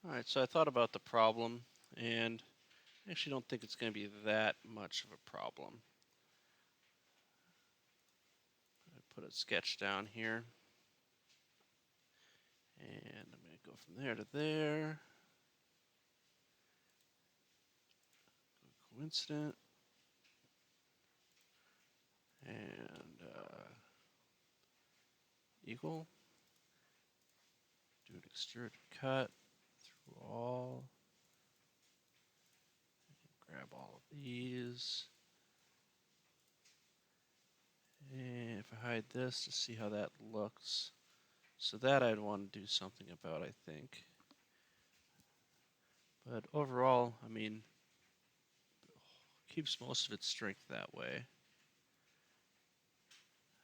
Alright, so I thought about the problem, and I actually don't think it's going to be that much of a problem. I put a sketch down here, and I'm going to go from there to there. Coincident. And equal. Do an extrude cut through all. Grab all of these. And if I hide this to see how that looks. So that I'd want to do something about, I think. But overall, I mean, keeps most of its strength that way.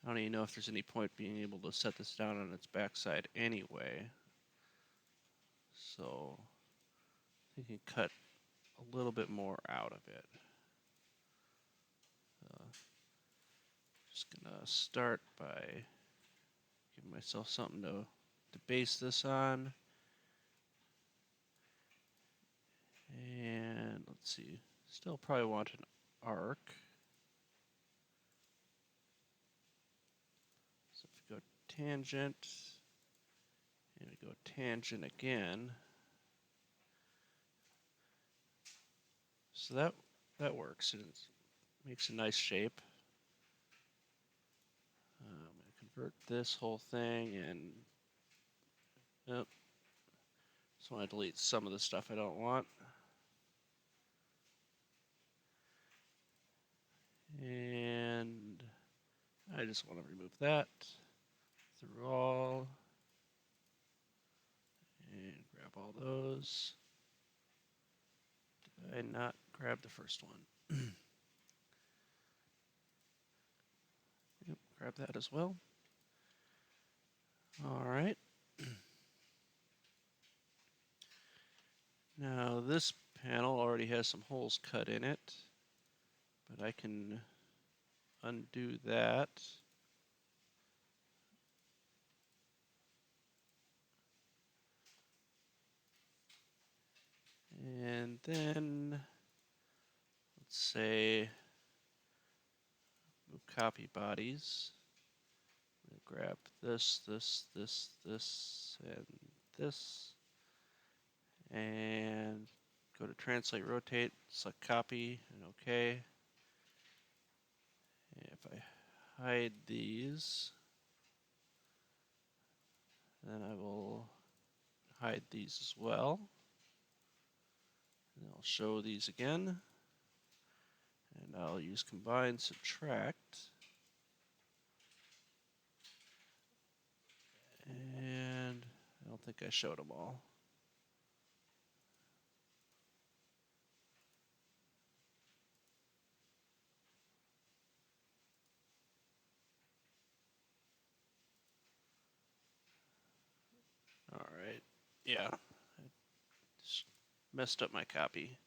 I don't even know if there's any point being able to set this down on its backside anyway. So I think you can cut a little bit more out of it. Just gonna start by giving myself something to base this on. And let's see, still probably want an arc. So if we go tangent, and we go tangent again. So that works, and it makes a nice shape. I'm going to convert this whole thing, and yep. Just want to delete some of the stuff I don't want. And I just want to remove that through all. And grab all those. Did I not grab the first one? Yep, grab that as well. Alright. Now this panel already has some holes cut in it, but I can undo that. And then, let's say, move copy bodies. Grab this, and this. And go to translate, rotate, select copy, and OK. And if I hide these, then I will hide these as well. And I'll show these again. And I'll use combine, subtract. And I don't think I showed them all. Alright, yeah, I just messed up my copy.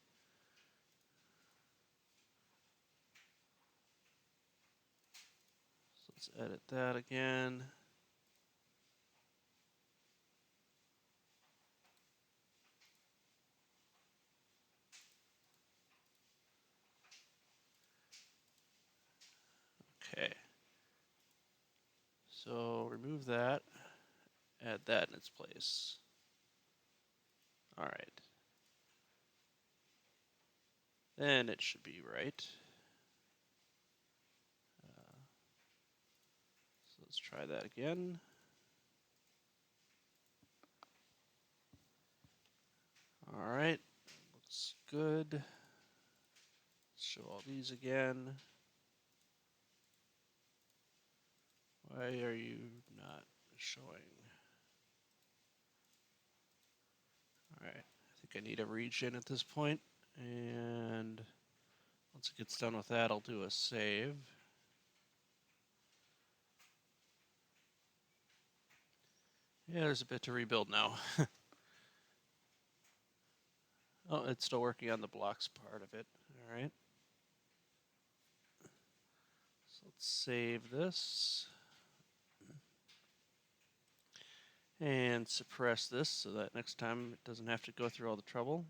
So let's edit that again. Okay. So remove that, add that in its place. Alright. Then it should be right. So let's try that again. Alright, looks good. Let's show all these again. Why are you not showing? Alright, I think I need a region at this point. And once it gets done with that, I'll do a save. Yeah, there's a bit to rebuild now. Oh, it's still working on the blocks part of it. Alright. So let's save this. And suppress this so that next time it doesn't have to go through all the trouble.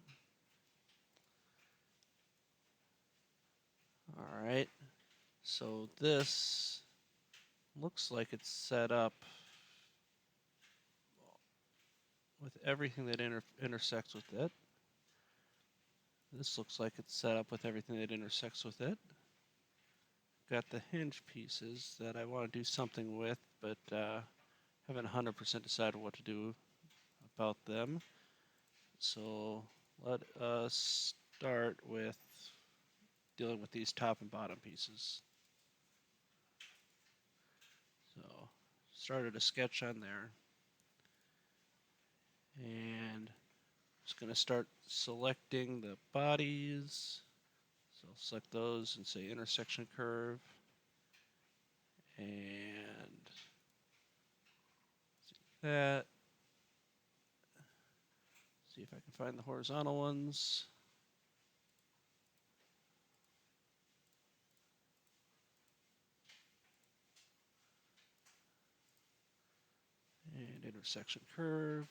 Alright, so this looks like it's set up with everything that intersects with it. This looks like it's set up with everything that intersects with it. Got the hinge pieces that I want to do something with, but haven't 100% decided what to do about them. So let us start with dealing with these top and bottom pieces. So started a sketch on there. And just going to start selecting the bodies. So I'll select those and say intersection curve. And that. See if I can find the horizontal ones. And intersection curve.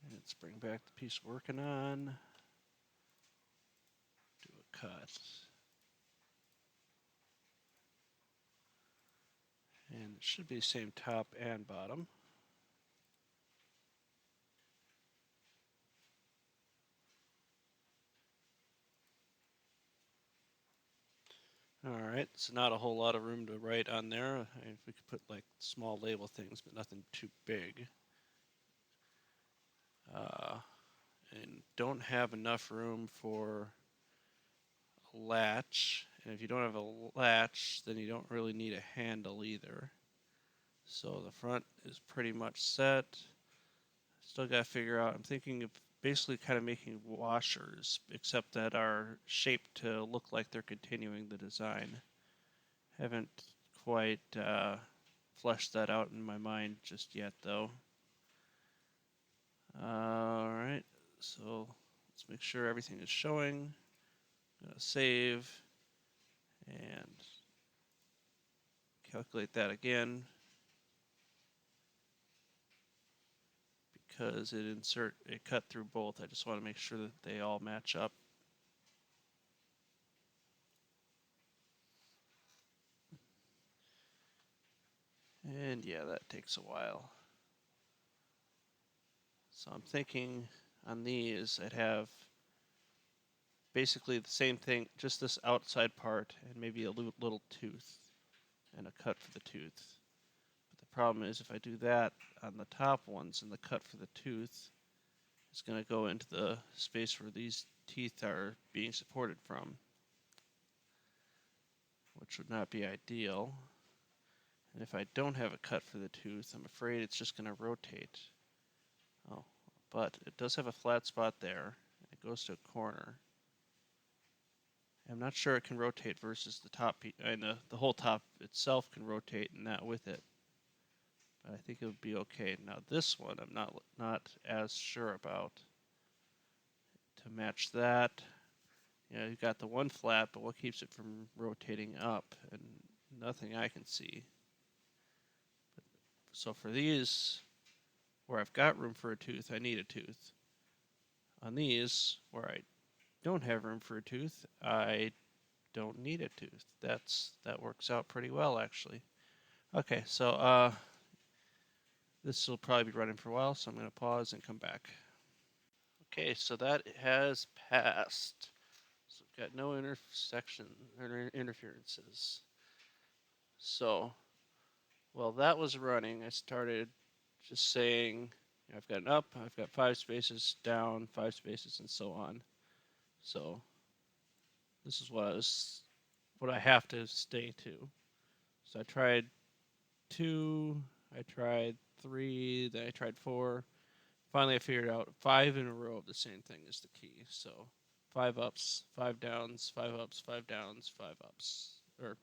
And let's bring back the piece we're working on. Do a cut. And it should be the same top and bottom. Alright, so not a whole lot of room to write on there. If we could put like small label things, but nothing too big. And don't have enough room for a latch. And if you don't have a latch, then you don't really need a handle either. So the front is pretty much set. Still got to figure out, I'm thinking of basically kind of making washers, except that are shaped to look like they're continuing the design. Haven't quite fleshed that out in my mind just yet, though. Alright, so let's make sure everything is showing. I'm gonna save and calculate that again because it cut through both. I just want to make sure that they all match up. And yeah, that takes a while. So I'm thinking on these I'd have basically the same thing, just this outside part and maybe a little tooth and a cut for the tooth. But the problem is if I do that on the top ones and the cut for the tooth is going to go into the space where these teeth are being supported from, which would not be ideal. And if I don't have a cut for the tooth, I'm afraid it's just going to rotate. Oh, but it does have a flat spot there. It goes to a corner. I'm not sure it can rotate versus the top, and the whole top itself can rotate and not with it. But I think it would be okay. Now this one I'm not as sure about. To match that, you know, you've got the one flat, but what keeps it from rotating up? And nothing I can see. So for these, where I've got room for a tooth, I need a tooth. On these, where I don't have room for a tooth, I don't need a tooth. That works out pretty well, actually. Okay, so this will probably be running for a while, so I'm going to pause and come back. Okay, so that has passed. So we've got no interferences. So while that was running, I started just saying, you know, I've got an up, I've got 5 spaces, down, 5 spaces, and so on. So this is what I have to stay to. So I tried 2, I tried 3, then I tried 4. Finally, I figured out 5 in a row of the same thing is the key. So 5 ups, 5 downs, 5 ups, 5 downs, 5 ups. Or,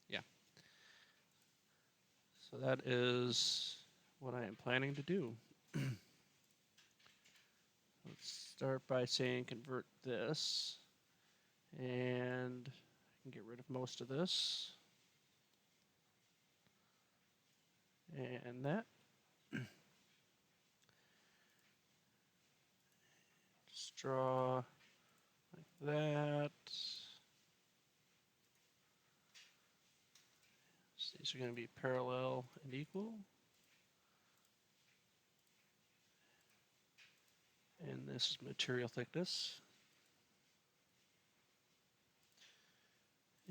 yeah. So that is what I am planning to do. Let's start by saying convert this. And I can get rid of most of this. And that. draw like that. So these are going to be parallel and equal. And this is material thickness.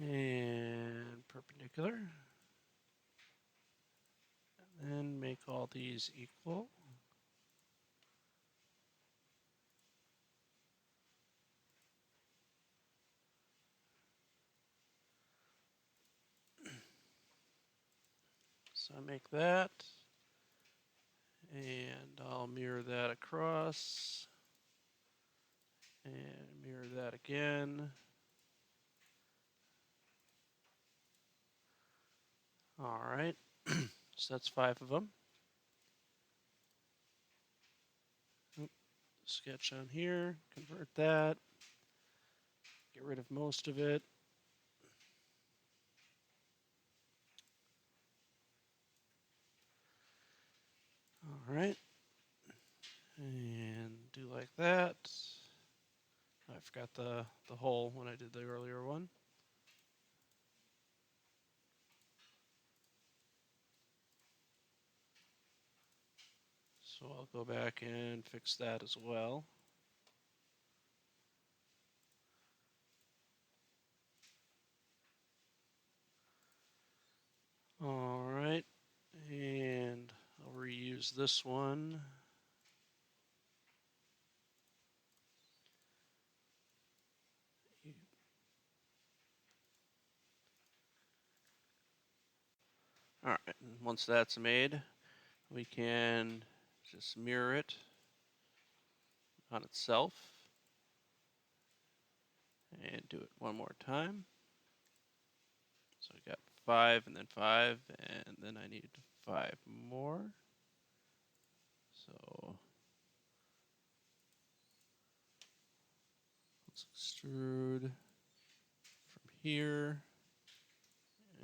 And perpendicular. And then make all these equal. So I make that. And I'll mirror that across. And mirror that again. All right. So that's 5 of them. Sketch on here, convert that, get rid of most of it. All right. And do like that. I forgot the hole when I did the earlier one. So I'll go back and fix that as well. All right. And I'll reuse this one. All right. And once that's made, we can just mirror it on itself and do it one more time. So I got 5 and then 5, and then I need 5 more. So let's extrude from here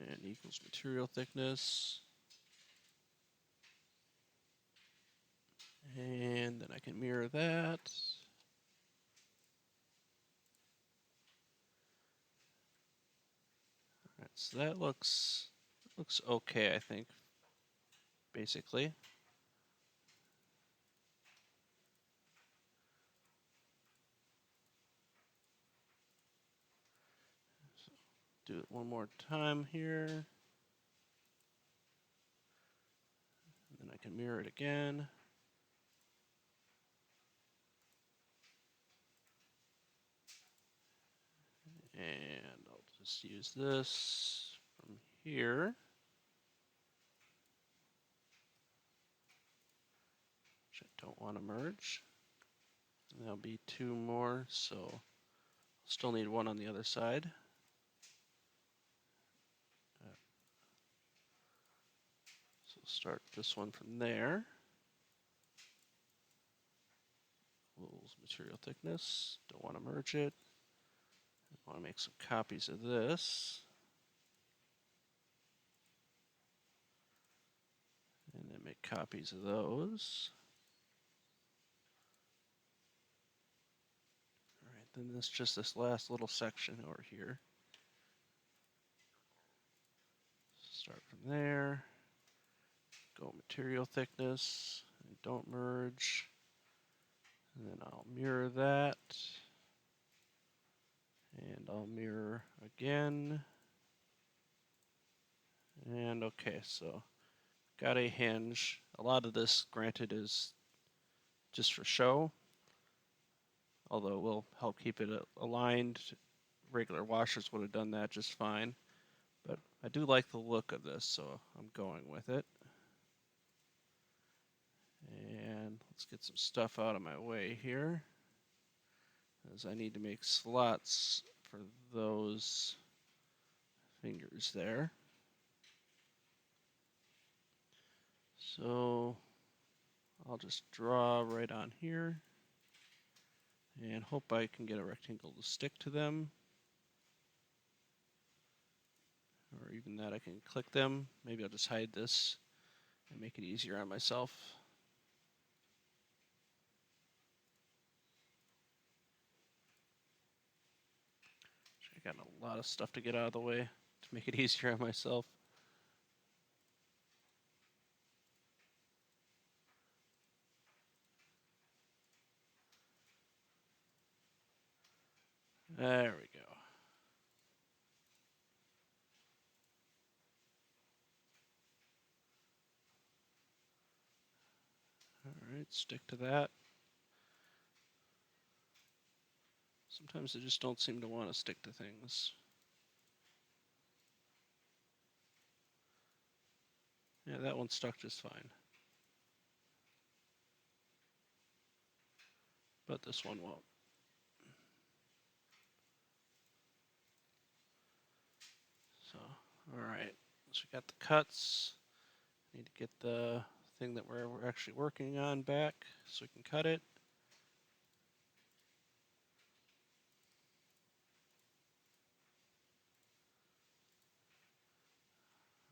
and equals material thickness. And then I can mirror that. All right, so that looks okay, I think, basically. So do it one more time here. And then I can mirror it again. And I'll just use this from here. Which I don't want to merge. And there'll be 2 more, so I'll still need 1 on the other side. So start this one from there. Equals material thickness. Don't want to merge it. I want to make some copies of this. And then make copies of those. All right, then this just this last little section over here. Start from there. Go material thickness. And don't merge. And then I'll mirror that. And I'll mirror again. And okay, so got a hinge. A lot of this, granted, is just for show, although it will help keep it aligned. Regular washers would have done that just fine. But I do like the look of this, so I'm going with it. And let's get some stuff out of my way here, as I need to make slots for those fingers there. So I'll just draw right on here and hope I can get a rectangle to stick to them. Or even that I can click them. Maybe I'll just hide this and make it easier on myself. I got a lot of stuff to get out of the way to make it easier on myself. There we go. All right, stick to that. Sometimes I just don't seem to want to stick to things. Yeah, that one stuck just fine. But this one won't. So, all right. So we got the cuts. Need to get the thing that we're actually working on back so we can cut it.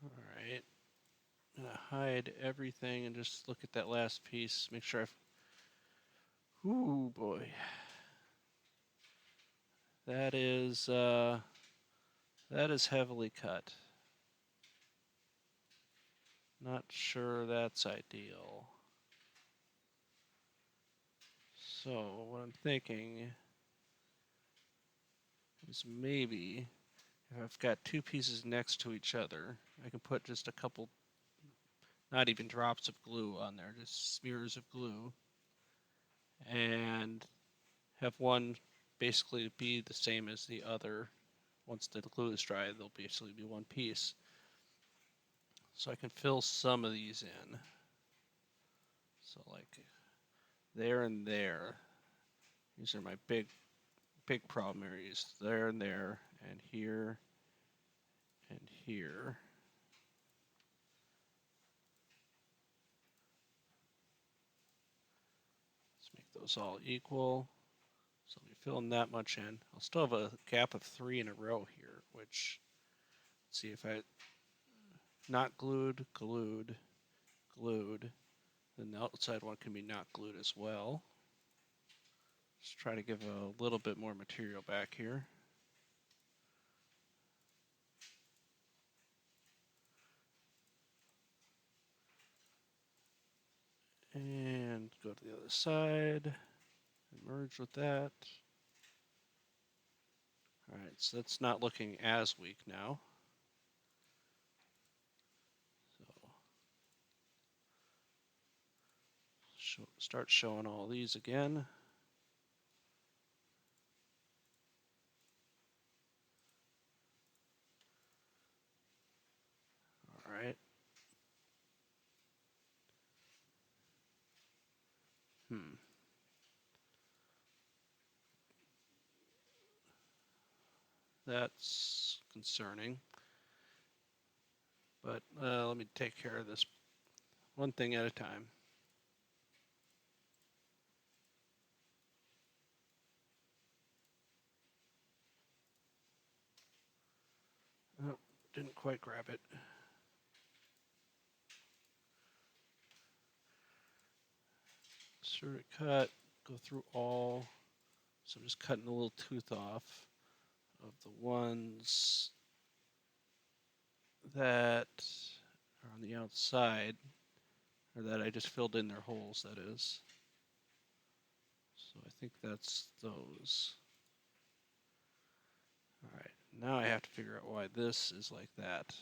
All right. I'm gonna hide everything and just look at that last piece. Make sure I've. Ooh boy. That is heavily cut. Not sure that's ideal. So what I'm thinking is maybe if I've got two pieces next to each other, I can put just a couple, not even drops of glue on there, just smears of glue, and have one basically be the same as the other. Once the glue is dry, they'll basically be one piece. So I can fill some of these in. So like there and there. These are my big problem areas. There and there, and here, and here. Let's make those all equal. So I'll be filling that much in. I'll still have a gap of 3 in a row here, which, let's see if I, not glued, glued, glued. Then the outside one can be not glued as well. Just try to give a little bit more material back here. And go to the other side and merge with that. All right, so that's not looking as weak now. So start showing all these again. All right. That's concerning. But let me take care of this one thing at a time. Oh, didn't quite grab it. Insert a cut, go through all. So I'm just cutting a little tooth off of the ones that are on the outside, or that I just filled in their holes, that is. So I think that's those. All right, now I have to figure out why this is like that.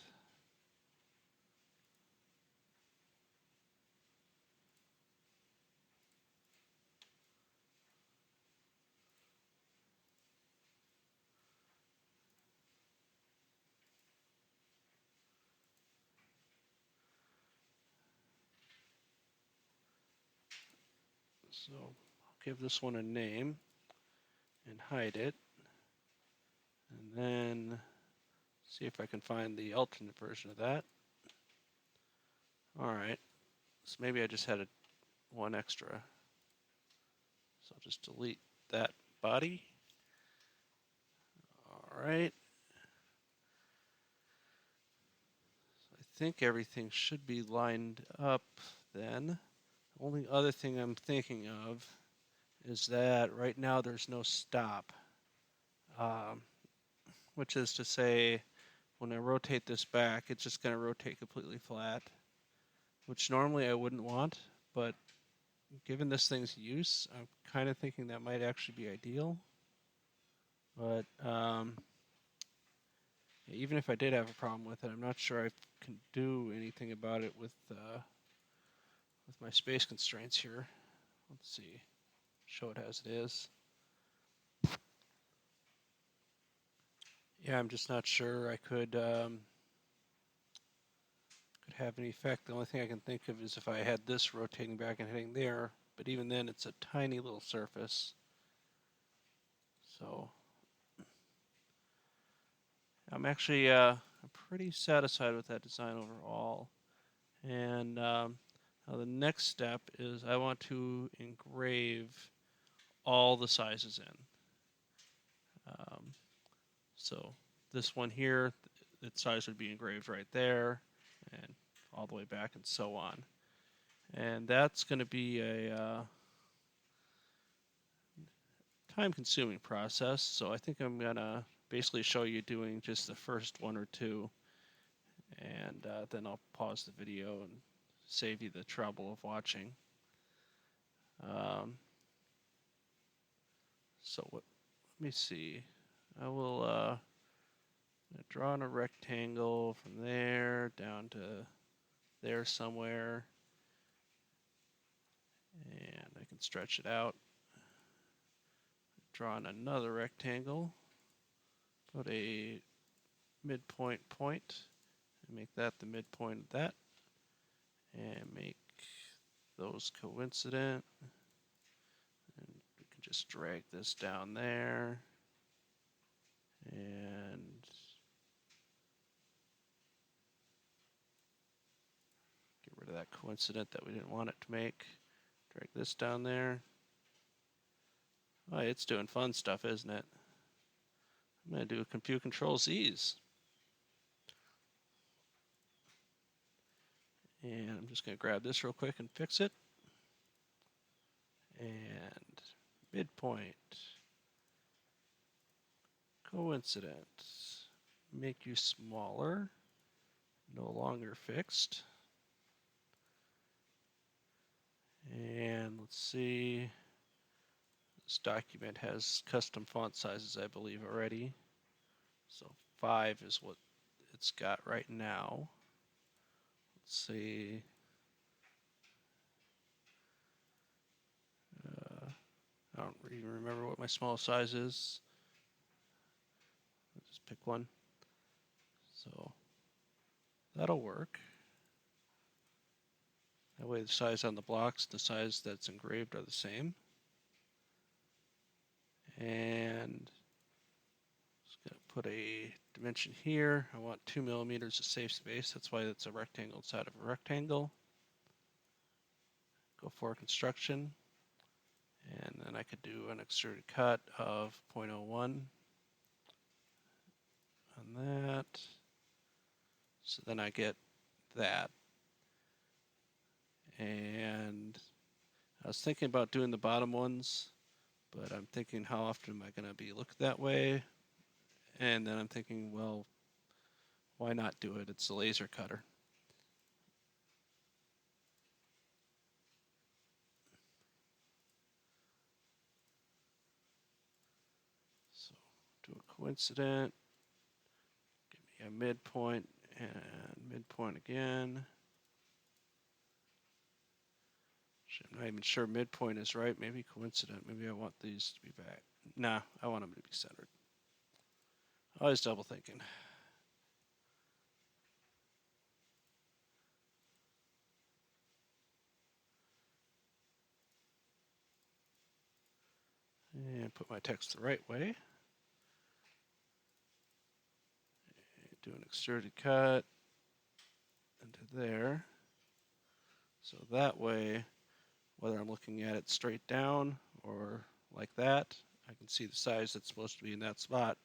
So I'll give this one a name and hide it. And then see if I can find the alternate version of that. All right, so maybe I just had one extra. So I'll just delete that body. All right. So I think everything should be lined up then. The only other thing I'm thinking of is that right now there's no stop. which is to say when I rotate this back, it's just going to rotate completely flat, which normally I wouldn't want, but given this thing's use, I'm kind of thinking that might actually be ideal. But even if I did have a problem with it, I'm not sure I can do anything about it with my space constraints here. Let's see. Show it as it is. Yeah, I'm just not sure I could have any effect. The only thing I can think of is if I had this rotating back and hitting there, but even then it's a tiny little surface. So I'm actually I'm pretty satisfied with that design overall. And now the next step is I want to engrave all the sizes in. So this one here, its size would be engraved right there, and all the way back and so on. And that's going to be a time-consuming process. So I think I'm going to basically show you doing just the first one or two, and then I'll pause the video and save you the trouble of watching. So let me see. I will draw in a rectangle from there down to there somewhere, and I can stretch it out. Draw in another rectangle, put a midpoint point, and make that the midpoint of that, and make those coincident. And we can just drag this down there, and get rid of that coincident that we didn't want it to make. Drag this down there. Oh, it's doing fun stuff, isn't it? I'm going to do a compute control Z's. And I'm just going to grab this real quick and fix it. And midpoint. Coincident. Make you smaller. No longer fixed. And let's see. This document has custom font sizes, I believe, already. So 5 is what it's got right now. Let's see. I don't even remember what my small size is. I'll just pick one. So that'll work. That way the size on the blocks and the size that's engraved are the same. And just going to put a dimension here. I want 2 millimeters of safe space. That's why it's a rectangle inside of a rectangle. Go for construction. And then I could do an extruded cut of 0.01 on that. So then I get that. And I was thinking about doing the bottom ones, but I'm thinking how often am I going to be looked that way? And then I'm thinking, well, why not do it? It's a laser cutter. So do a coincident, give me a midpoint and midpoint again. I'm not even sure midpoint is right. Maybe coincident. Maybe I want these to be back. Nah, I want them to be centered. Always double thinking. And put my text the right way. Do an extruded cut into there. So that way, whether I'm looking at it straight down or like that, I can see the size that's supposed to be in that spot,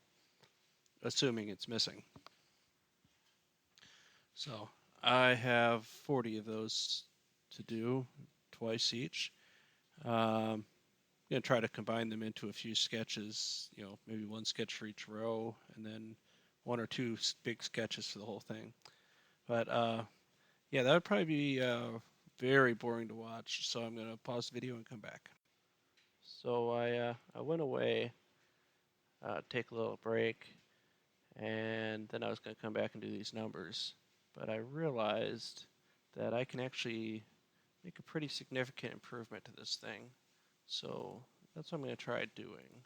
assuming it's missing. So I have 40 of those to do, twice each. I'm going to try to combine them into a few sketches, maybe one sketch for each row, and then one or two big sketches for the whole thing. But yeah, that would probably be very boring to watch. So I'm gonna pause the video and come back. So I went away, take a little break, and then I was gonna come back and do these numbers. But I realized that I can actually make a pretty significant improvement to this thing. So that's what I'm going to try doing.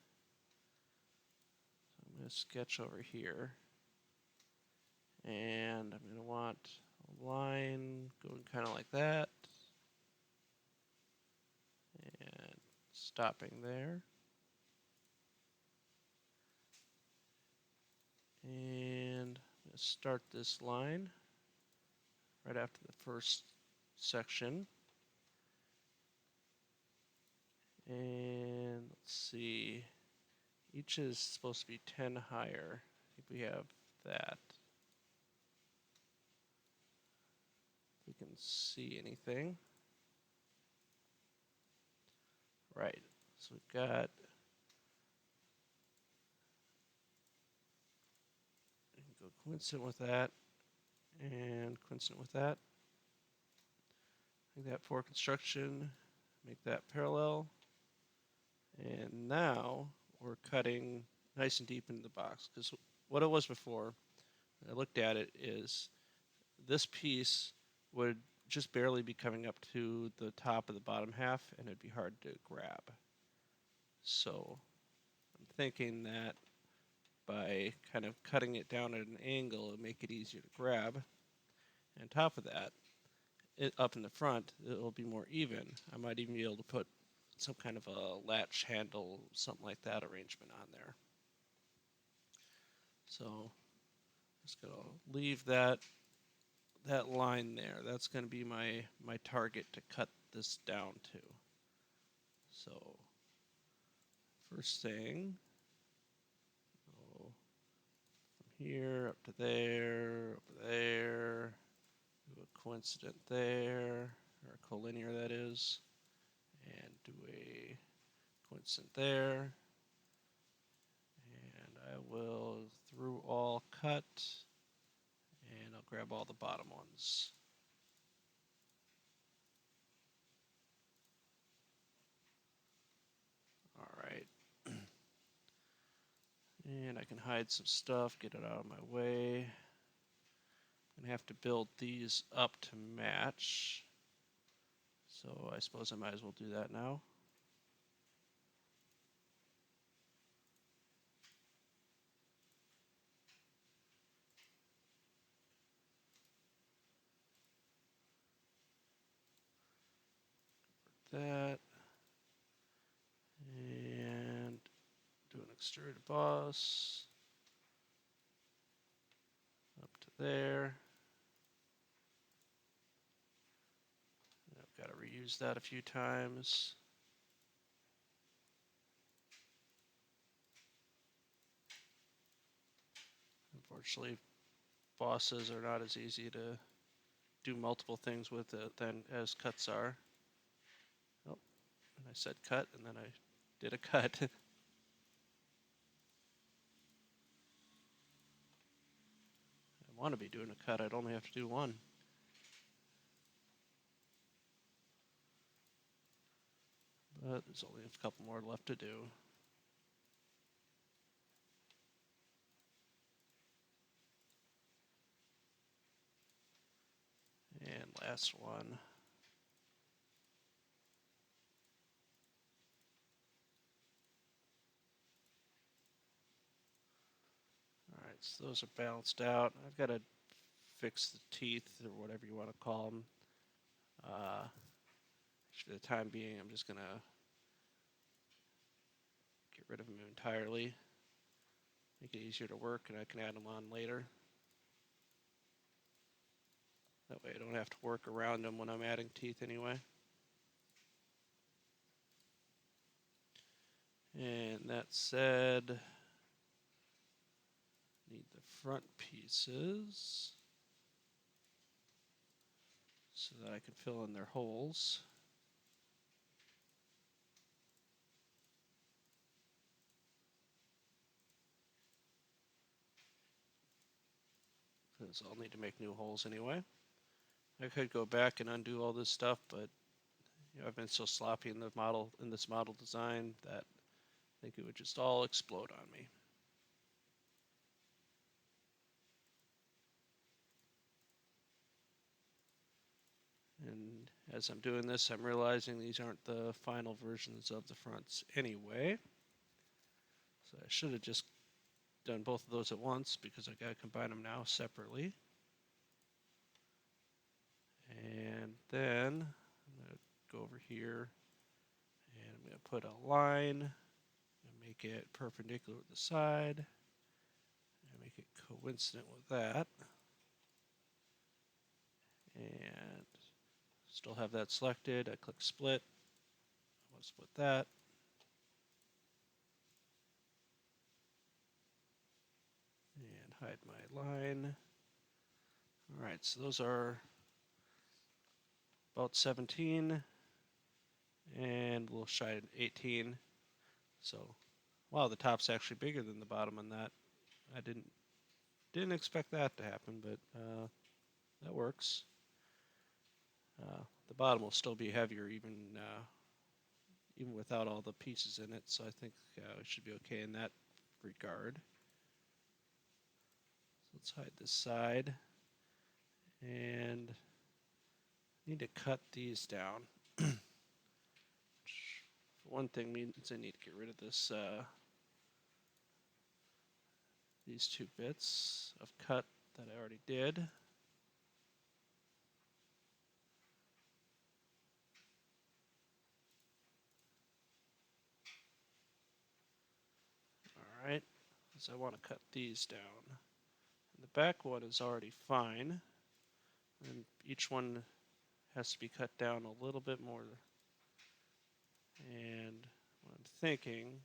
So I'm going to sketch over here. And I'm going to want a line going kind of like that. And stopping there. And I'm going to start this line right after the first section. And let's see. Each is supposed to be 10 higher. I think we have that. If we can see anything. Right. So we've got go coincident with that and coincident with that. Make that for construction. Make that parallel. And now we're cutting nice and deep into the box, because what it was before, I looked at it, is this piece would just barely be coming up to the top of the bottom half, and it'd be hard to grab. So I'm thinking that by kind of cutting it down at an angle, it'll make it easier to grab. And on top of that, up in the front, it'll be more even. I might even be able to put some kind of a latch handle, something like that arrangement on there. So just gonna leave that line there. That's gonna be my target to cut this down to. So first thing, go from here up to there, over there, do a coincident there, or a collinear that is, and do a coincident there. And I will through all cut, and I'll grab all the bottom ones. All right. And I can hide some stuff, get it out of my way. I'm gonna have to build these up to match. So I suppose I might as well do that now. That. And do an extruded boss. Up to there. And I've got to reuse that a few times. Unfortunately, bosses are not as easy to do multiple things with it than as cuts are. Oh, and I said cut, and then I did a cut. I want to be doing a cut. I'd only have to do one. But there's only a couple more left to do. And last one. Alright, so those are balanced out. I've got to fix the teeth, or whatever you want to call them. For the time being, I'm just going to get rid of them entirely. Make it easier to work, and I can add them on later. That way I don't have to work around them when I'm adding teeth anyway. And that said, need the front pieces so that I can fill in their holes. because I'll need to make new holes anyway. I could go back and undo all this stuff, but I've been so sloppy in this model design that I think it would just all explode on me. And as I'm doing this, I'm realizing these aren't the final versions of the fronts anyway. So I should have just done both of those at once because I gotta combine them now separately. And then I'm gonna go over here and I'm gonna put a line and make it perpendicular with the side and make it coincident with that. And still have that selected. I click split. I want to split that. And hide my line. All right, so those are about 17 and we'll shine 18. So, wow, the top's actually bigger than the bottom on that. I didn't expect that to happen, but that works. The bottom will still be heavier even without all the pieces in it, so I think it should be okay in that regard. So let's hide this side, and I need to cut these down. Which, for one thing, means I need to get rid of this these two bits of cut that I already did. Alright, so I want to cut these down. And the back one is already fine, and each one has to be cut down a little bit more. And what I'm thinking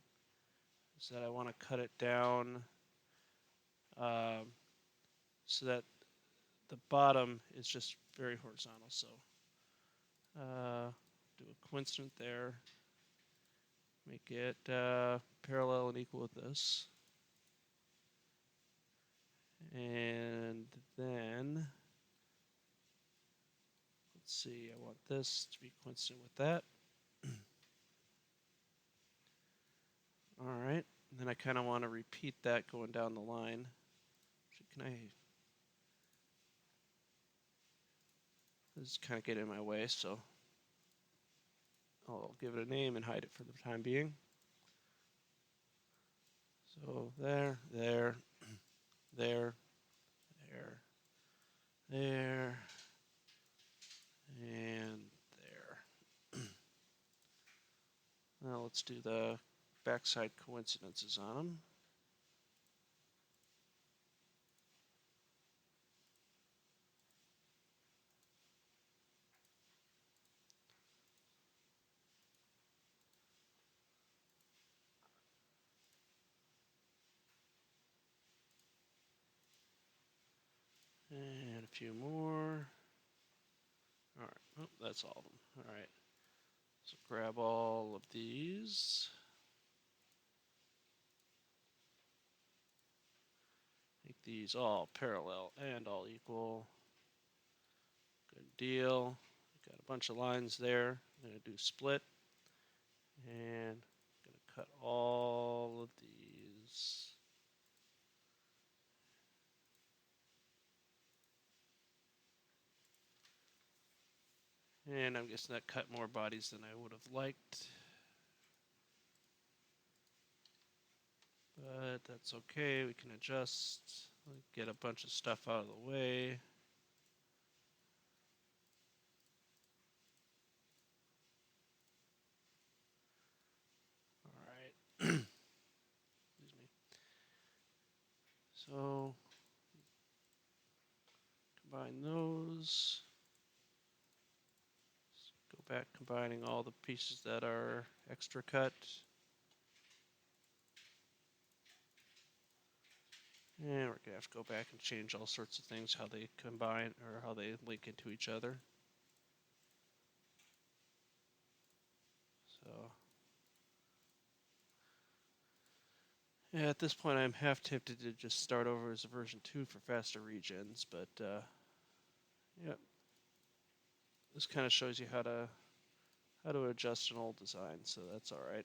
is that I want to cut it down so that the bottom is just very horizontal. So do a coincident there, make it parallel and equal with this. And then, let's see, I want this to be coincident with that. All right, and then I kind of want to repeat that going down the line. Can I? This is kind of getting in my way, so I'll give it a name and hide it for the time being. So there, there, there, there, there, and there. Now let's do the backside coincidences on them. And a few more. All right, oh, that's all of them. All right, so grab all of these. Make these all parallel and all equal. Good deal. Got a bunch of lines there. I'm going to do split. And I'm going to cut all of these. And I'm guessing that cut more bodies than I would have liked. But that's okay. We can adjust. Get a bunch of stuff out of the way. Excuse me. So combine those. Go back combining all the pieces that are extra cut. And we're going to have to go back and change all sorts of things, how they combine or how they link into each other. So, Yeah, at this point, I'm half tempted to just start over as a version 2 for faster regens, but yeah, this kind of shows you how to adjust an old design, so that's all right.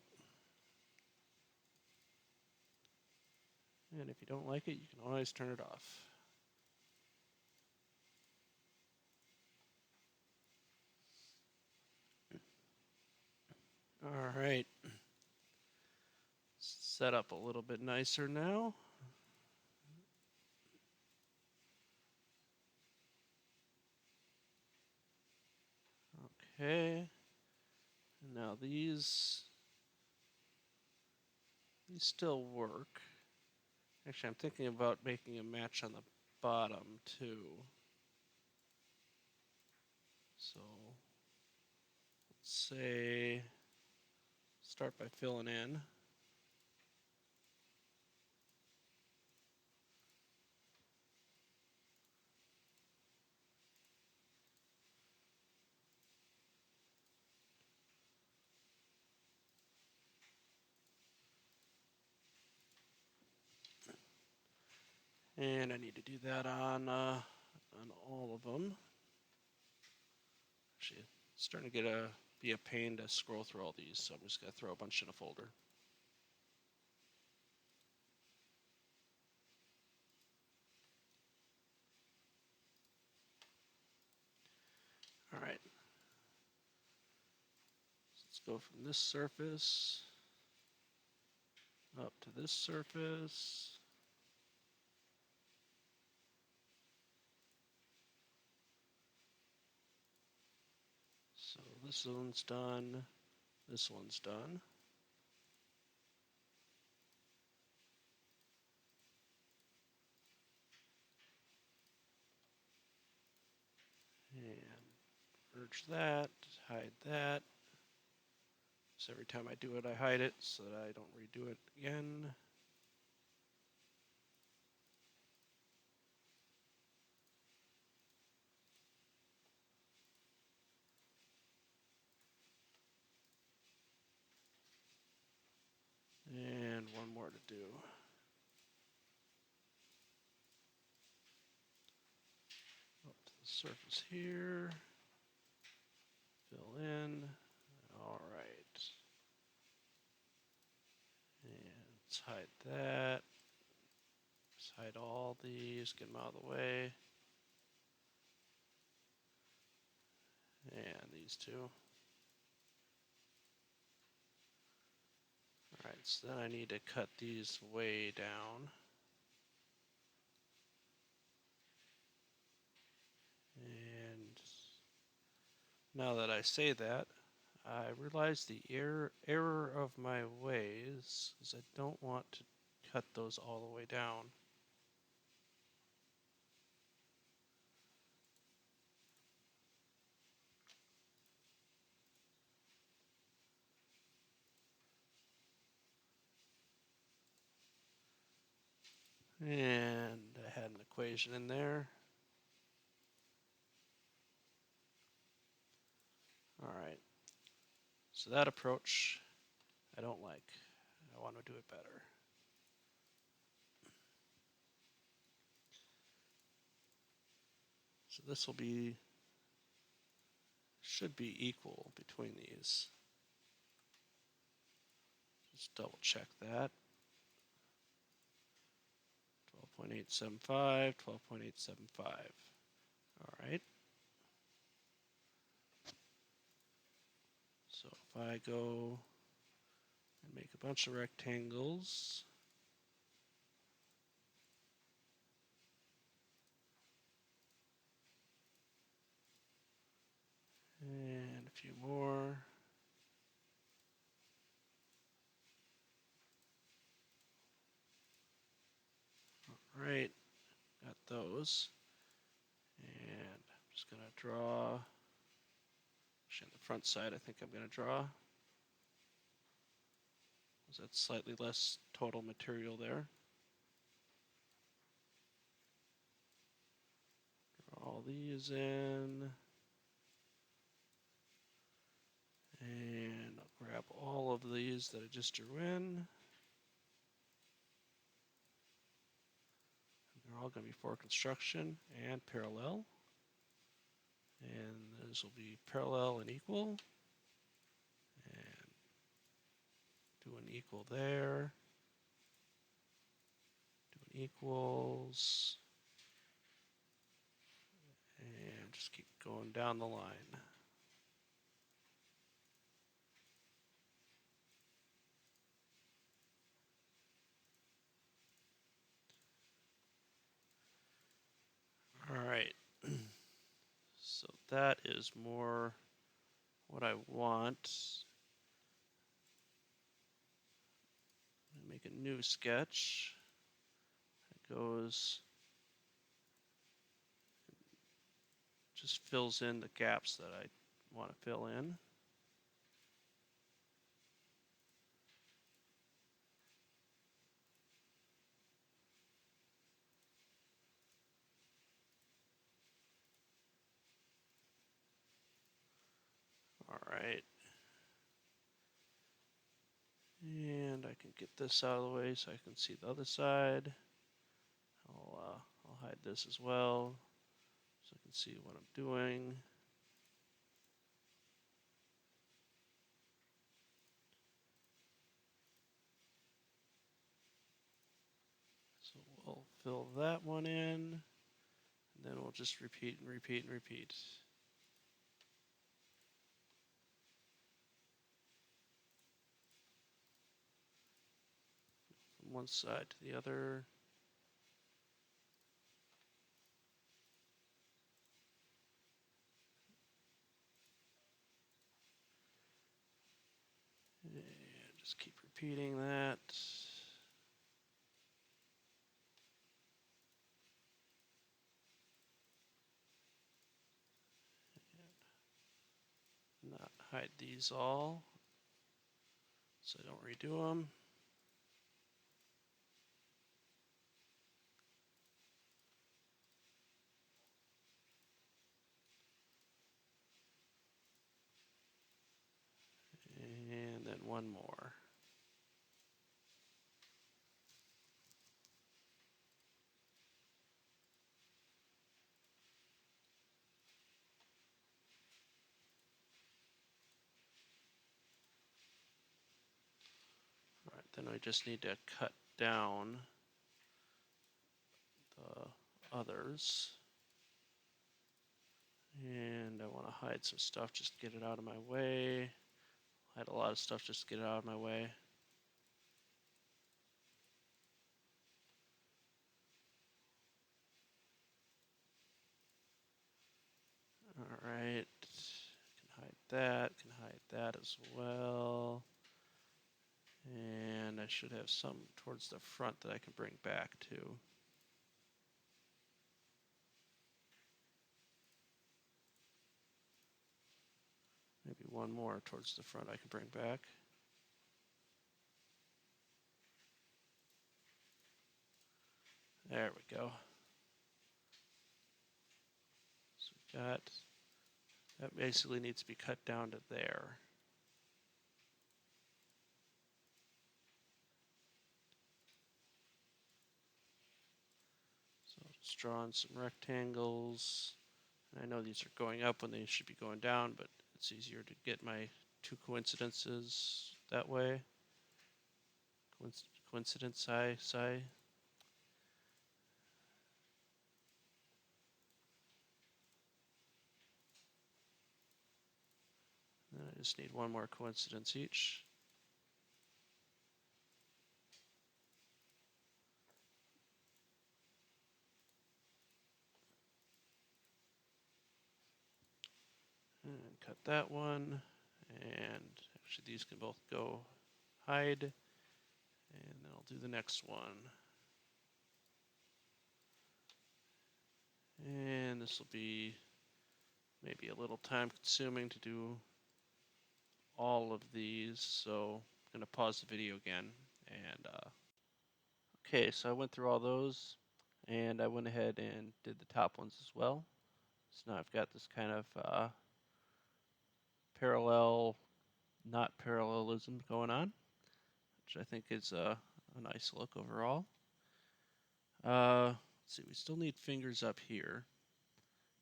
And if you don't like it, you can always turn it off. All right, set up a little bit nicer now. Okay. Now these still work. Actually, I'm thinking about making a match on the bottom too. So let's say start by filling in. And I need to do that on all of them. Actually, it's starting to be a pain to scroll through all these, so I'm just gonna throw a bunch in a folder. All right. Let's go from this surface up to this surface. So this one's done. This one's done. And merge that, hide that. So every time I do it, I hide it so that I don't redo it again. And one more to do. Up to the surface here. Fill in. All right. And let's hide that. Let's hide all these, get them out of the way. And these two. All right, so then I need to cut these way down. And now that I say that, I realize the error of my ways is I don't want to cut those all the way down. And I had an equation in there. All right. So that approach I don't like. I want to do it better. So this will be, should be equal between these. Just double check that. 12.875, 12.875. All right. So if I go and make a bunch of rectangles, and a few more. All right, got those. And I'm just gonna draw, actually on the front side I think I'm gonna draw. Because that's slightly less total material there. Draw all these in. And I'll grab all of these that I just drew in. They're all going to be for construction and parallel. And this will be parallel and equal. And do an equal there. Do an equals. And just keep going down the line. All right. So that is more what I want. Make a new sketch. It goes, just fills in the gaps that I want to fill in. All right. And I can get this out of the way so I can see the other side. I'll hide this as well so I can see what I'm doing. So we'll fill that one in, and then we'll just repeat and repeat and repeat. From one side to the other. And just keep repeating that. Not hide these all so I don't redo them. And then one more. All right, then we just need to cut down the others. And I want to hide some stuff, just get it out of my way. Hide a lot of stuff, just to get it out of my way. All right, can hide that as well. And I should have some towards the front that I can bring back to. Maybe one more towards the front I can bring back. There we go. So we got, that basically needs to be cut down to there. So just drawing some rectangles. And I know these are going up when they should be going down, but it's easier to get my two coincidences that way. Coincidence psi. And I just need one more coincidence each. And cut that one. And actually these can both go hide. And then I'll do the next one. And this will be maybe a little time consuming to do all of these. So I'm going to pause the video again. And okay, so I went through all those and I went ahead and did the top ones as well. So now I've got this kind of parallel, not parallelism going on, which I think is a nice look overall. let's see, we still need fingers up here,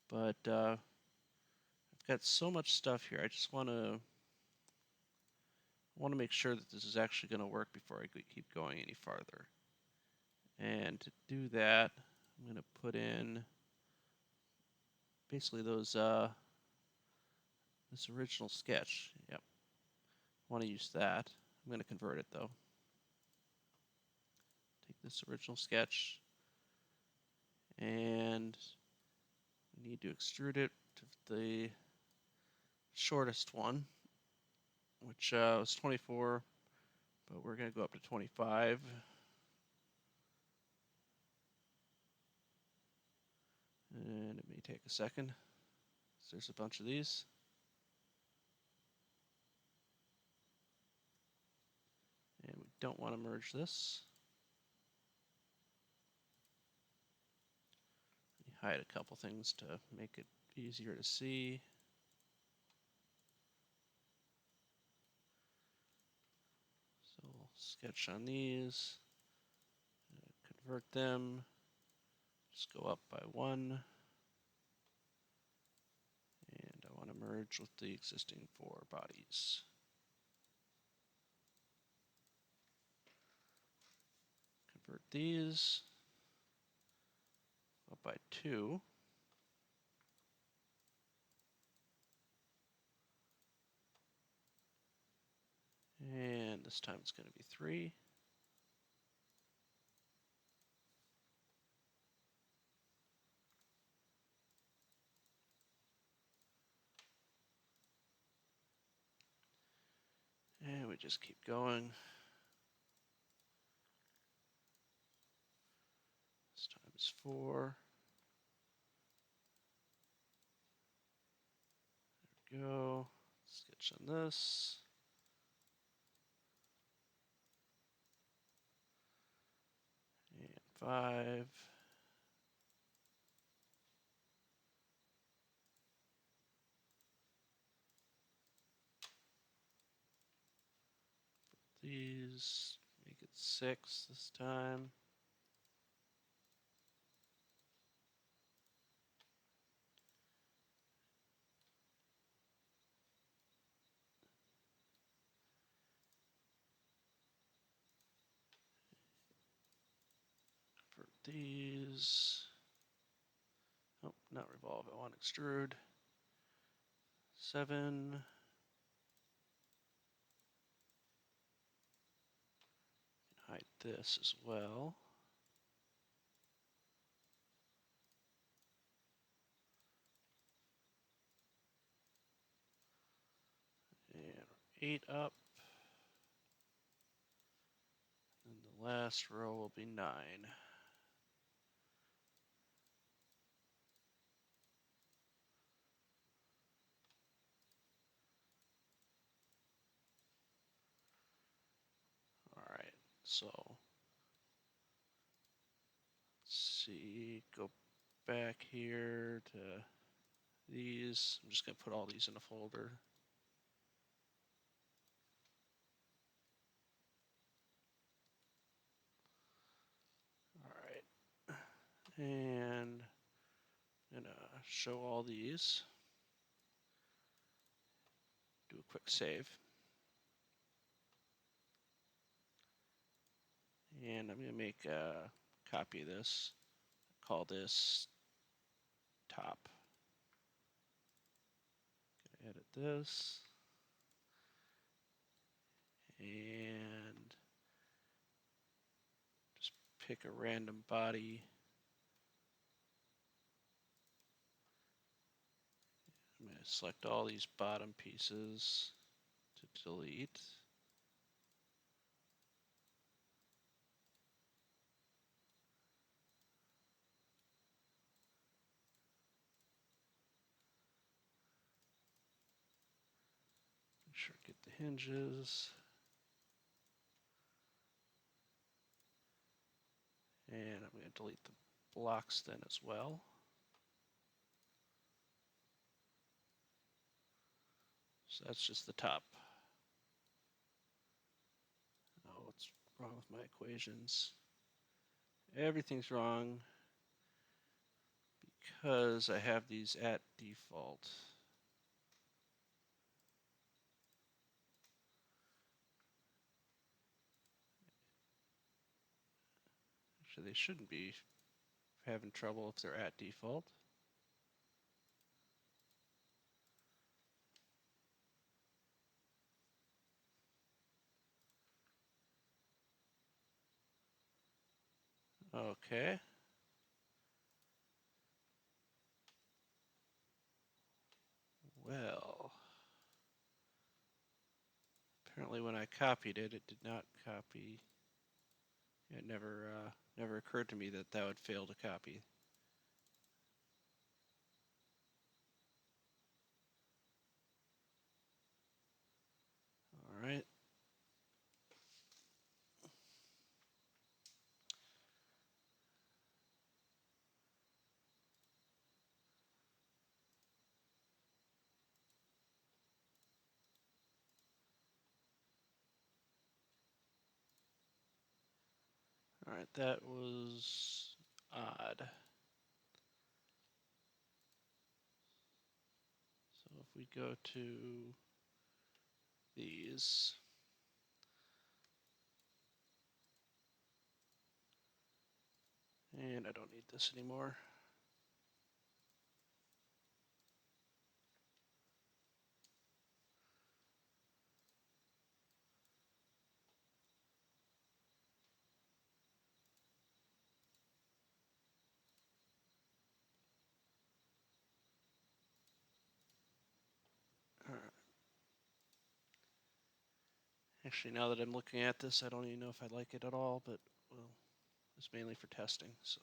but I've got so much stuff here. I just want to make sure that this is actually going to work before I keep going any farther. And to do that, I'm going to put in basically those this original sketch. Yep, I want to use that. I'm going to convert it though. Take this original sketch, and we need to extrude it to the shortest one, which was 24, but we're going to go up to 25. And it may take a second. So there's a bunch of these. And we don't want to merge this. Hide a couple things to make it easier to see. So we'll sketch on these, convert them, just go up by 1. And I want to merge with the existing 4 bodies. Convert these up by 2. And this time it's going to be 3. And we just keep going. This time is 4. There we go. Sketch on this. And 5. These, make it 6 this time. For these, oh, not revolve, I want extrude. 7. Hide this as well. And 8 up. And the last row will be 9. Alright, so let's see, go back here to these. I'm just going to put all these in a folder. Alright, and I'm going to show all these. Do a quick save. And I'm going to make a copy of this. Call this top. Gonna edit this. And just pick a random body. I'm going to select all these bottom pieces to delete. Make sure I get the hinges. And I'm going to delete the blocks then as well. So that's just the top. Oh, what's wrong with my equations? Everything's wrong. because I have these at default. Actually, they shouldn't be having trouble if they're at default. Okay. Well, apparently when I copied it, it did not copy. It never occurred to me that that would fail to copy. All right. All right, that was odd. So if we go to these, and I don't need this anymore. All right. Actually, now that I'm looking at this, I don't even know if I like it at all, but well, it's mainly for testing, so.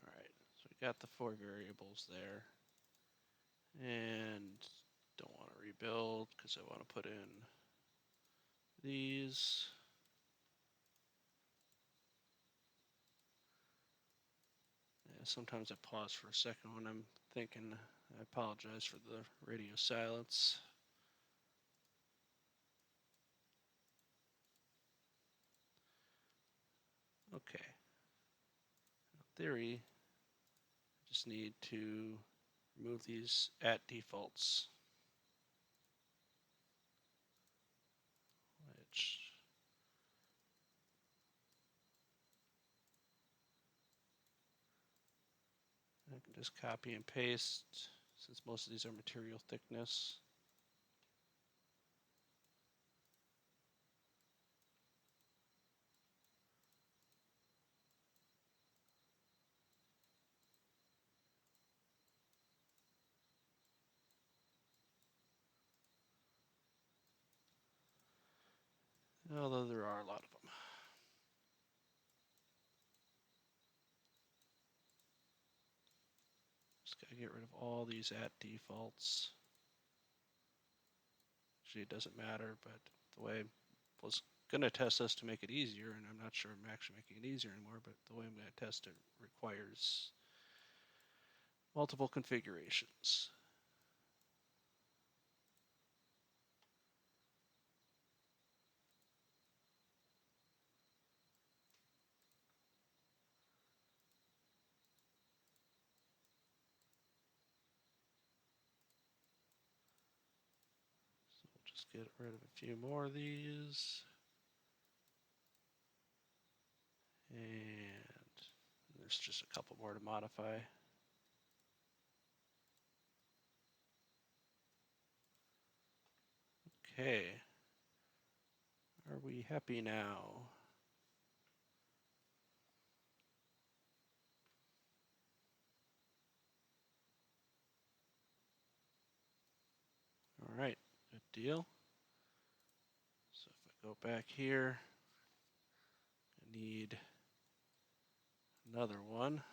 All right, so we got the 4 variables there. And don't want to rebuild because I want to put in these. Yeah, sometimes I pause for a second when I'm thinking. I apologize for the radio silence. Okay. In theory, I just need to remove these at defaults, which I can just copy and paste since most of these are material thickness. Although there are a lot of them. Just gotta get rid of all these at defaults. Actually, it doesn't matter, but the way I was gonna test this to make it easier, and I'm not sure I'm actually making it easier anymore, but the way I'm gonna test it requires multiple configurations. So we'll just get rid of a few more of these. And there's just a couple more to modify. Okay. Are we happy now? All right, good deal. So if I go back here, I need another one.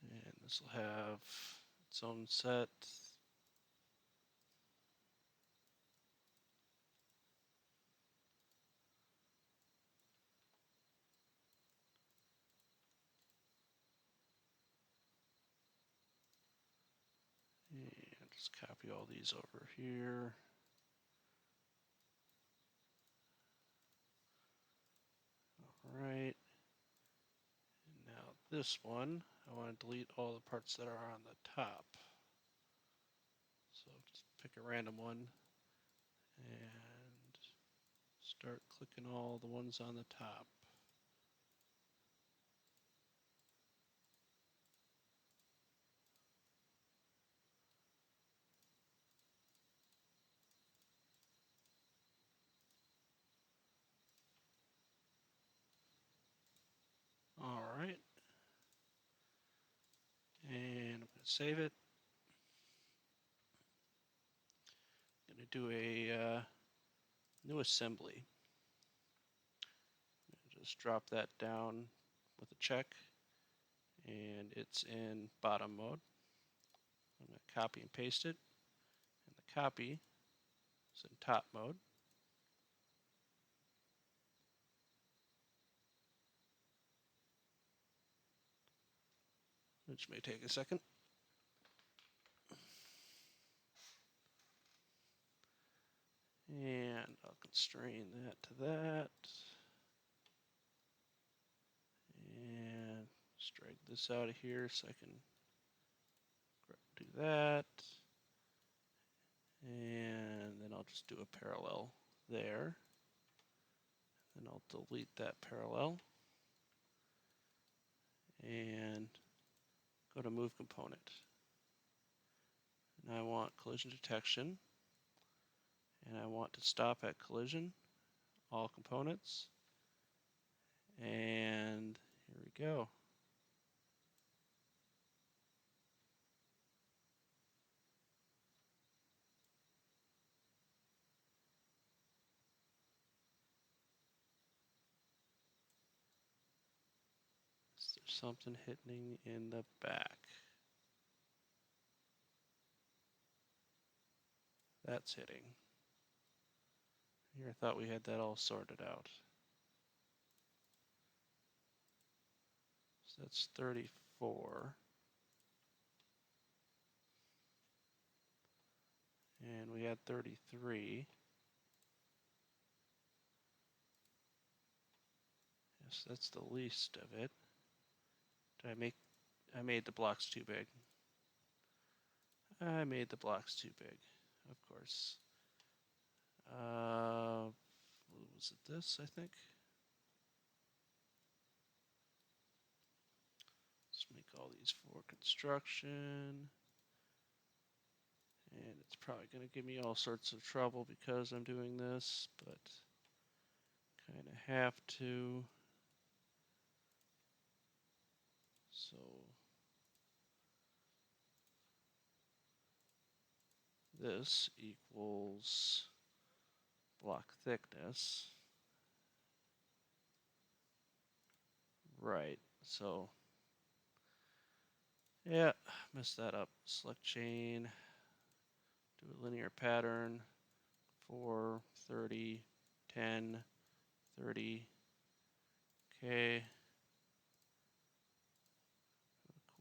And this will have its own set. And just copy copy all these over here. All right. And now this one, I want to delete all the parts that are on the top. So just pick a random one and start clicking all the ones on the top. All right. And I'm going to save it. I'm going to do a new assembly. Just drop that down with a check, and it's in bottom mode. I'm going to copy and paste it, and the copy is in top mode. Which may take a second. And I'll constrain that to that. And strike this out of here so I can do that. And then I'll just do a parallel there. Then I'll delete that parallel. And go to Move Component. And I want collision detection. And I want to stop at collision, all components. And here we go. Is there something hitting in the back? That's hitting. Here, I thought we had that all sorted out. So that's 34. And we had 33. Yes, that's the least of it. I made the blocks too big. I made the blocks too big, of course. Was it this, I think? Let's make all these for construction. And it's probably going to give me all sorts of trouble because I'm doing this, but kind of have to. So this equals block thickness. Right, so yeah, messed that up. Select chain, do a linear pattern, 4, 30, 10, 30, okay.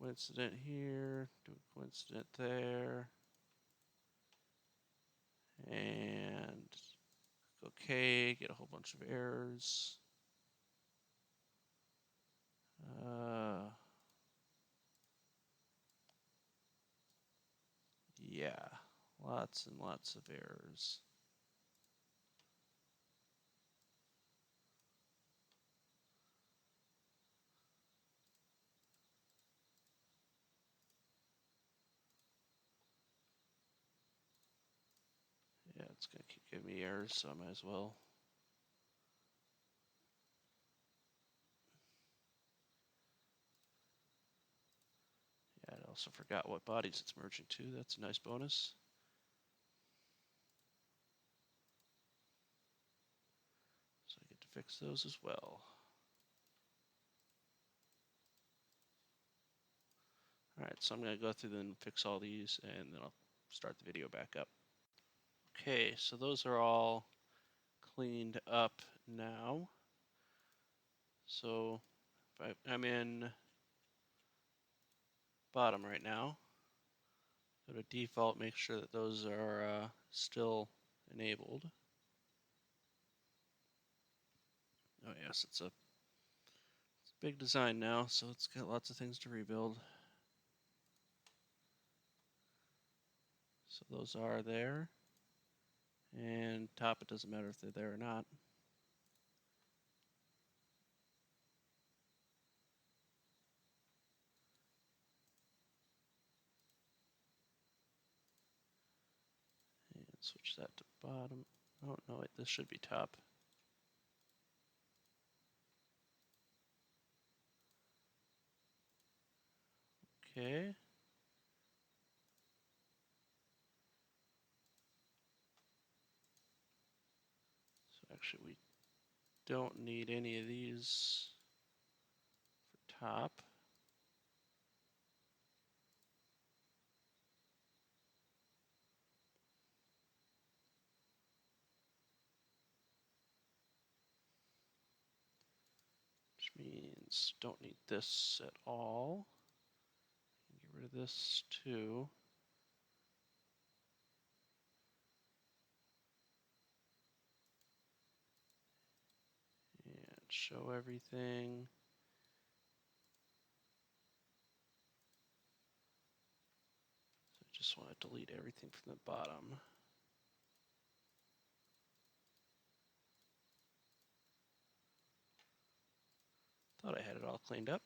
Coincident here, do a coincident there. And okay, get a whole bunch of errors. Yeah, lots and lots of errors. Yeah, it's going to keep giving me errors, so I might as well. Yeah, I also forgot what bodies it's merging to. That's a nice bonus. So I get to fix those as well. Alright, so I'm going to go through and fix all these, and then I'll start the video back up. Okay, so those are all cleaned up now. So I'm in bottom right now. Go to default, make sure that those are still enabled. Oh yes, it's a big design now, so it's got lots of things to rebuild. So those are there. And top, it doesn't matter if they're there or not. And switch that to bottom. Oh, no, wait, this should be top. Okay. So actually, we don't need any of these for top. Which means don't need this at all. Get rid of this too. And show everything. So I just want to delete everything from the bottom. Thought I had it all cleaned up.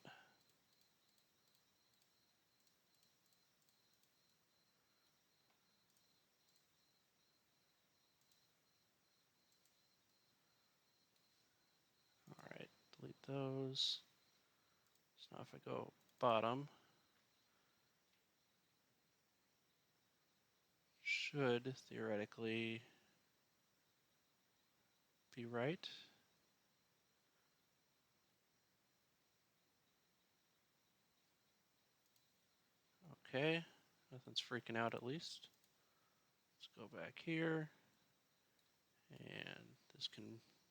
All right, delete those. So now if I go bottom, should theoretically be right. Okay, nothing's freaking out at least. Let's go back here. And this can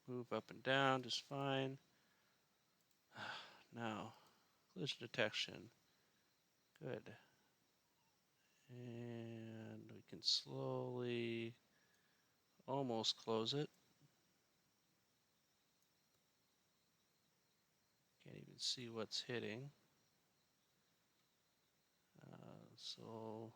move up and down just fine. Now, collision detection. Good. And we can slowly almost close it. Can't even see what's hitting. So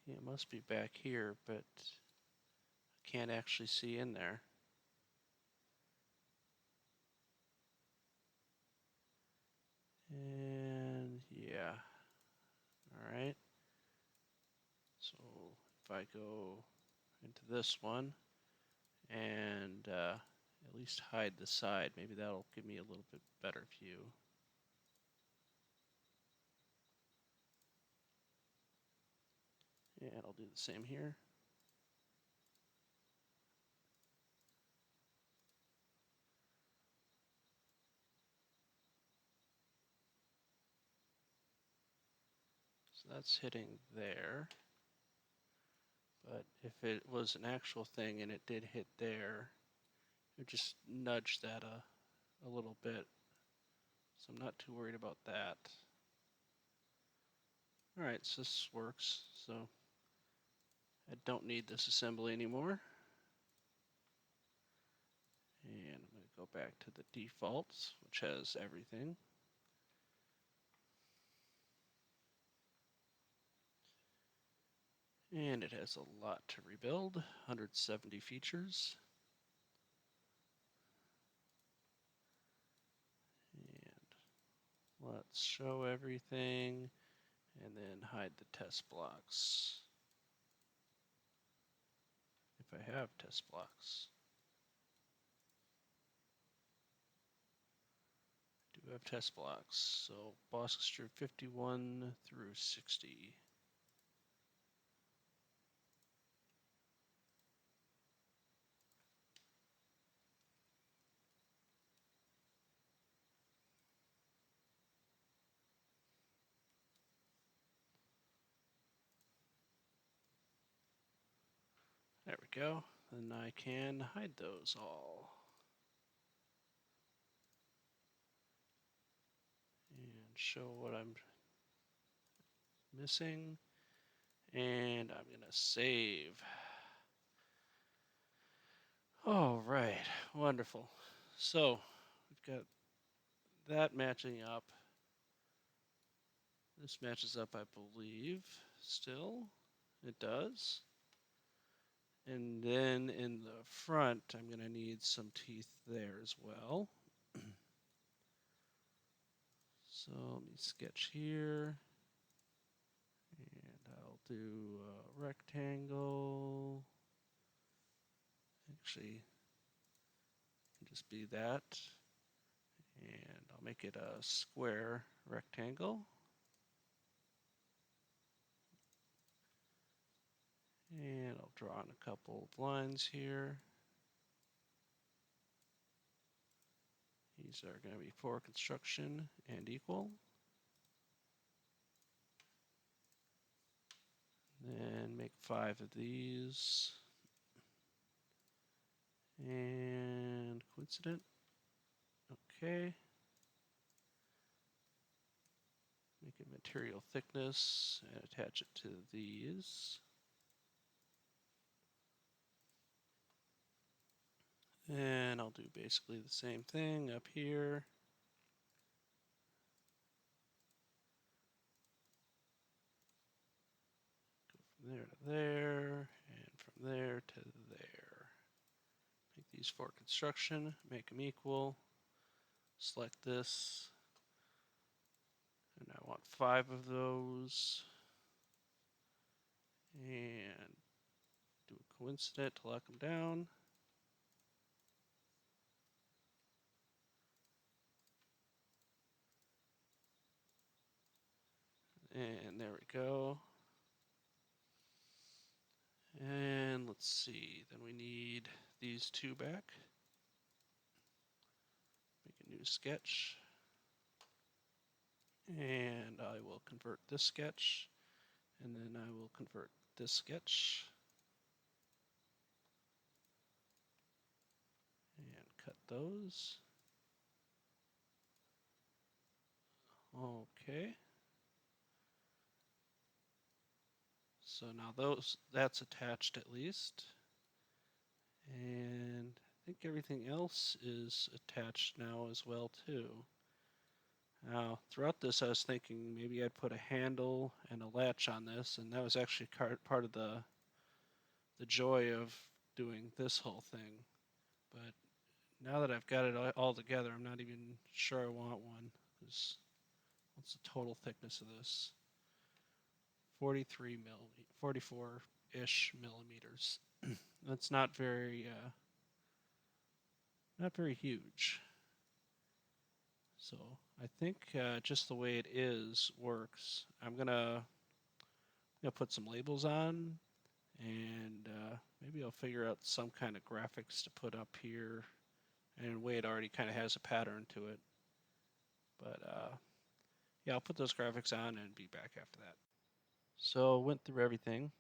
it must be back here, but I can't actually see in there. And yeah, all right. So if I go into this one and at least hide the side, maybe that'll give me a little bit better view. And I'll do the same here. So that's hitting there. But if it was an actual thing and it did hit there, it would just nudge that a little bit. So I'm not too worried about that. All right, so this works. So I don't need this assembly anymore. And I'm going to go back to the defaults, which has everything. And it has a lot to rebuild, 170 features. And let's show everything and then hide the test blocks. If I have test blocks. I do have test blocks. So boss extrude 51 through 60. There we go. Then I can hide those all. show what I'm missing. And I'm going to save. All right, wonderful. So we've got that matching up. This matches up, I believe, still. It does. And then in the front, I'm going to need some teeth there as well. So let me sketch here. And I'll do a rectangle. Actually, it can just be that. And I'll make it a square rectangle. And I'll draw in a couple of lines here. These are going to be for construction and equal. Then make 5 of these. And coincident. Okay. Make it material thickness and attach it to these. And I'll do basically the same thing up here. Go from there to there, and from there to there. Make these for construction, make them equal. Select this. And I want 5 of those. And do a coincident to lock them down. And there we go. And let's see, then we need these 2 back. Make a new sketch. And I will convert this sketch. And then I will convert this sketch. And cut those. Okay. So now that's attached at least. And I think everything else is attached now as well too. Now, throughout this I was thinking maybe I'd put a handle and a latch on this, and that was actually part of the joy of doing this whole thing. But now that I've got it all together, I'm not even sure I want one, because what's the total thickness of this? 44-ish millimeters. That's not very huge. So I think just the way it is works. I'm gonna put some labels on, and maybe I'll figure out some kind of graphics to put up here. And in a way, it already kind of has a pattern to it. But yeah, I'll put those graphics on and be back after that. So went through everything.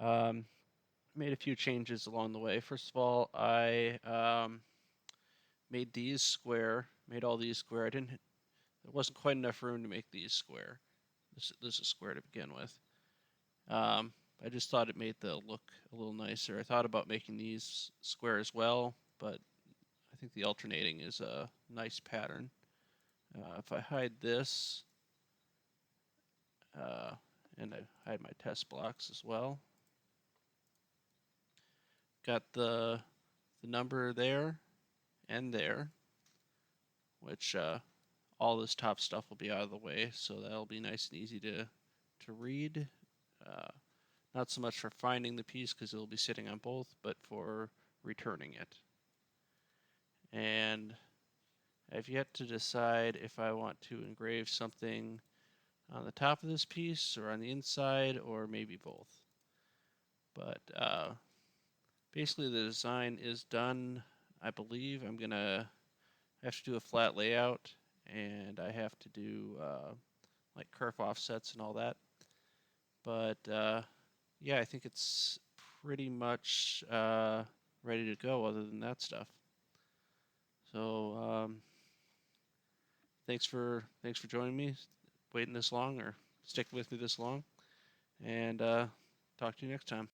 Made a few changes along the way. First of all, I made these square. Made all these square. There wasn't quite enough room to make these square. This is square to begin with. I just thought it made the look a little nicer. I thought about making these square as well, but I think the alternating is a nice pattern. If I hide this, and I hide my test blocks as well. Got the number there and there, which all this top stuff will be out of the way, so that'll be nice and easy to read. Not so much for finding the piece because it'll be sitting on both, but for returning it. And I've yet to decide if I want to engrave something on the top of this piece or on the inside, or maybe both. But basically the design is done. I believe I'm gonna have to do a flat layout, and I have to do like kerf offsets and all that. But yeah, I think it's pretty much ready to go other than that stuff. So thanks for joining me, waiting this long or sticking with me this long, and talk to you next time.